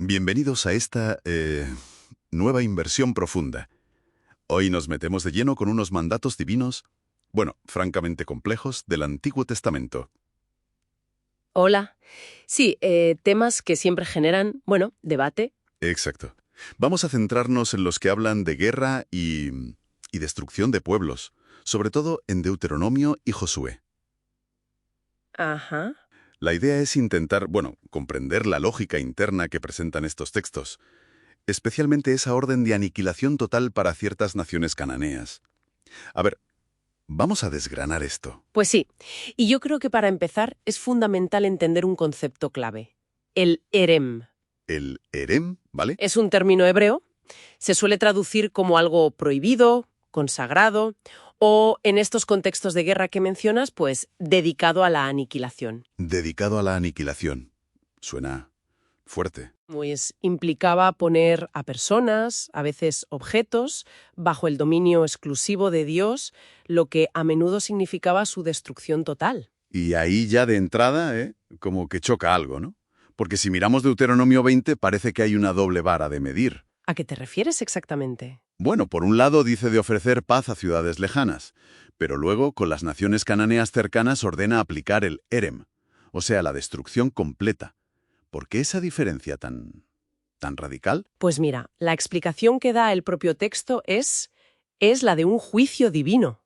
Bienvenidos a esta nueva inversión profunda. Hoy nos metemos de lleno con unos mandatos divinos, bueno, francamente complejos, del Antiguo Testamento. Hola. Sí, temas que siempre generan, debate. Exacto. Vamos a centrarnos en los que hablan de guerra y destrucción de pueblos, sobre todo en Deuteronomio y Josué. Ajá. La idea es intentar, comprender la lógica interna que presentan estos textos, especialmente esa orden de aniquilación total para ciertas naciones cananeas. A ver, vamos a desgranar esto. Pues sí. Y yo creo que para empezar es fundamental entender un concepto clave. El erem. El Erem, ¿vale? Es un término hebreo. Se suele traducir como algo prohibido, consagrado, o en estos contextos de guerra que mencionas, pues dedicado a la aniquilación. Dedicado a la aniquilación. Suena fuerte. Pues implicaba poner a personas, a veces objetos, bajo el dominio exclusivo de Dios, lo que a menudo significaba su destrucción total. Y ahí ya de entrada, como que choca algo, ¿no? Porque si miramos Deuteronomio 20, parece que hay una doble vara de medir. ¿A qué te refieres exactamente? Bueno, por un lado dice de ofrecer paz a ciudades lejanas, pero luego con las naciones cananeas cercanas ordena aplicar el Erem, o sea, la destrucción completa. ¿Por qué esa diferencia tan radical? Pues mira, la explicación que da el propio texto es la de un juicio divino.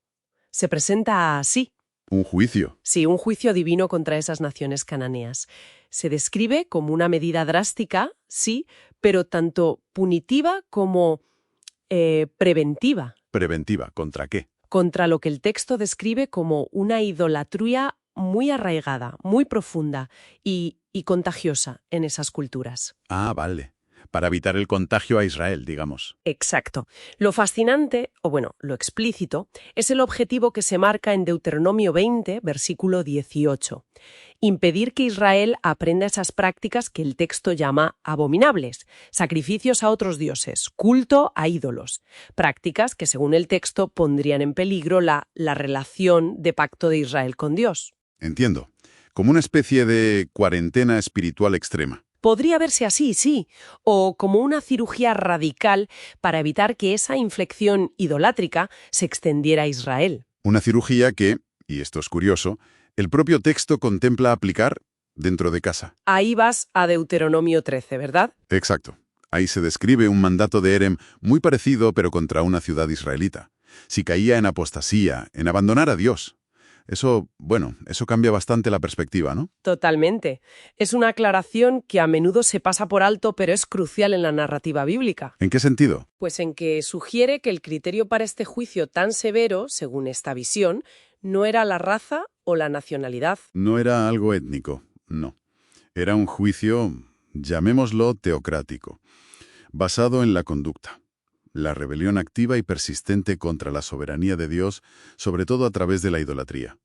Se presenta así. Un juicio. Sí, un juicio divino contra esas naciones cananeas. Se describe como una medida drástica, sí, pero tanto punitiva como preventiva, Preventiva, ¿contra qué? contra lo que el texto describe como una idolatría muy arraigada, muy profunda y contagiosa en esas culturas. Ah, vale. Para evitar el contagio a Israel, digamos. Exacto. Lo fascinante, lo explícito, es el objetivo que se marca en Deuteronomio 20, versículo 18. Impedir que Israel aprenda esas prácticas que el texto llama abominables, sacrificios a otros dioses, culto a ídolos, prácticas que según el texto pondrían en peligro la relación de pacto de Israel con Dios. Entiendo. Como una especie de cuarentena espiritual extrema. Podría verse así, sí, o como una cirugía radical para evitar que esa inflexión idolátrica se extendiera a Israel. Una cirugía que, y esto es curioso, el propio texto contempla aplicar dentro de casa. Ahí vas a Deuteronomio 13, ¿verdad? Exacto. Ahí se describe un mandato de Erem muy parecido pero contra una ciudad israelita. Si caía en apostasía, en abandonar a Dios. Eso cambia bastante la perspectiva, ¿no? Totalmente. Es una aclaración que a menudo se pasa por alto, pero es crucial en la narrativa bíblica. ¿En qué sentido? Pues en que sugiere que el criterio para este juicio tan severo, según esta visión, no era la raza o la nacionalidad. No era algo étnico, no. Era un juicio, llamémoslo teocrático, basado en la conducta. La rebelión activa y persistente contra la soberanía de Dios, sobre todo a través de la idolatría.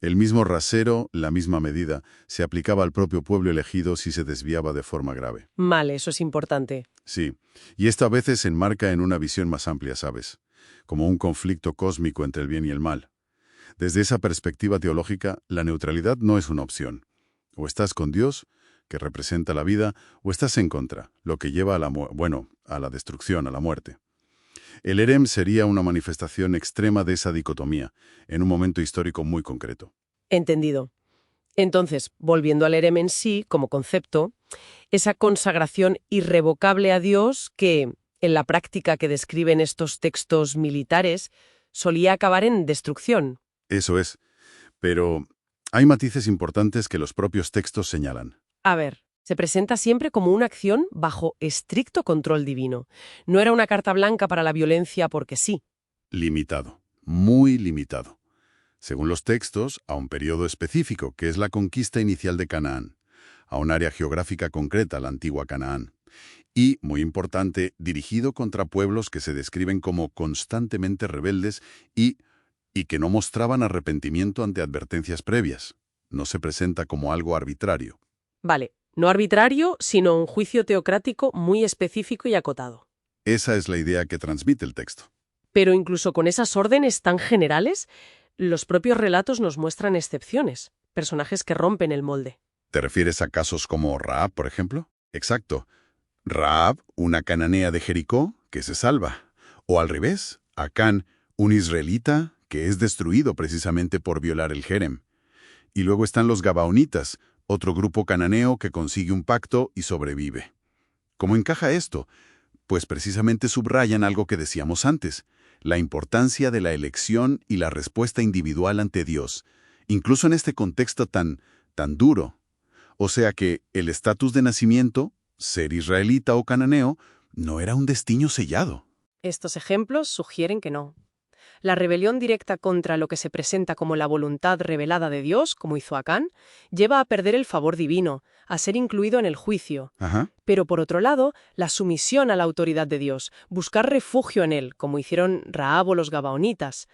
El mismo rasero, la misma medida, se aplicaba al propio pueblo elegido si se desviaba de forma grave. Vale, eso es importante. Sí, y esto a veces se enmarca en una visión más amplia, ¿sabes? Como un conflicto cósmico entre el bien y el mal. Desde esa perspectiva teológica, la neutralidad no es una opción. O estás con Dios, que representa la vida, o estás en contra, lo que lleva a la destrucción, a la muerte. El Erem sería una manifestación extrema de esa dicotomía, en un momento histórico muy concreto. Entendido. Entonces, volviendo al erem en sí, como concepto, esa consagración irrevocable a Dios que, en la práctica que describen estos textos militares, solía acabar en destrucción. Eso es. Pero hay matices importantes que los propios textos señalan. A ver, se presenta siempre como una acción bajo estricto control divino. No era una carta blanca para la violencia porque sí. Limitado. Muy limitado. Según los textos, a un periodo específico, que es la conquista inicial de Canaán, a un área geográfica concreta, la antigua Canaán, y, muy importante, dirigido contra pueblos que se describen como constantemente rebeldes y que no mostraban arrepentimiento ante advertencias previas. No se presenta como algo arbitrario. Vale, no arbitrario, sino un juicio teocrático muy específico y acotado. Esa es la idea que transmite el texto. Pero incluso con esas órdenes tan generales, los propios relatos nos muestran excepciones, personajes que rompen el molde. ¿Te refieres a casos como Rahab, por ejemplo? Exacto. Rahab, una cananea de Jericó, que se salva. O al revés, Acán, un israelita que es destruido precisamente por violar el Jerem. Y luego están los Gabaonitas, otro grupo cananeo que consigue un pacto y sobrevive. ¿Cómo encaja esto? Pues precisamente subrayan algo que decíamos antes, la importancia de la elección y la respuesta individual ante Dios, incluso en este contexto tan duro. O sea que el estatus de nacimiento, ser israelita o cananeo, no era un destino sellado. Estos ejemplos sugieren que no. La rebelión directa contra lo que se presenta como la voluntad revelada de Dios, como hizo Acán, lleva a perder el favor divino, a ser incluido en el juicio. Ajá. Pero por otro lado, la sumisión a la autoridad de Dios, buscar refugio en él, como hicieron Rahab o los Gabaonitas,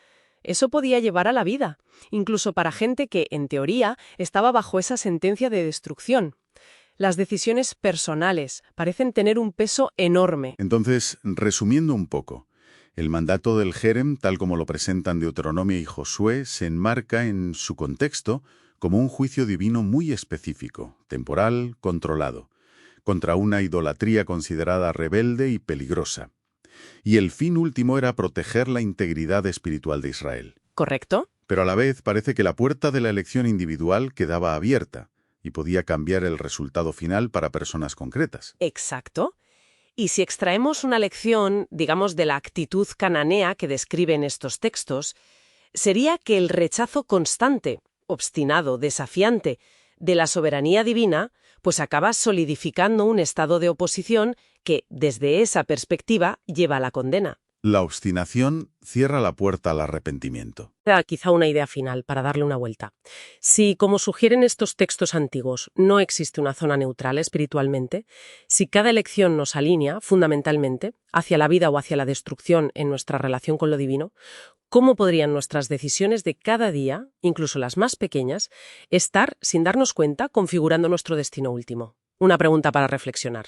eso podía llevar a la vida, incluso para gente que, en teoría, estaba bajo esa sentencia de destrucción. Las decisiones personales parecen tener un peso enorme. Entonces, resumiendo un poco, el mandato del Jerem, tal como lo presentan Deuteronomio y Josué, se enmarca en su contexto como un juicio divino muy específico, temporal, controlado, contra una idolatría considerada rebelde y peligrosa. Y el fin último era proteger la integridad espiritual de Israel. ¿Correcto? Pero a la vez parece que la puerta de la elección individual quedaba abierta y podía cambiar el resultado final para personas concretas. Exacto. Y si extraemos una lección, digamos, de la actitud cananea que describen estos textos, sería que el rechazo constante, obstinado, desafiante, de la soberanía divina, pues acaba solidificando un estado de oposición que, desde esa perspectiva, lleva a la condena. La obstinación cierra la puerta al arrepentimiento. Quizá una idea final para darle una vuelta. Si, como sugieren estos textos antiguos, no existe una zona neutral espiritualmente, si cada elección nos alinea, fundamentalmente, hacia la vida o hacia la destrucción en nuestra relación con lo divino, ¿cómo podrían nuestras decisiones de cada día, incluso las más pequeñas, estar, sin darnos cuenta, configurando nuestro destino último? Una pregunta para reflexionar.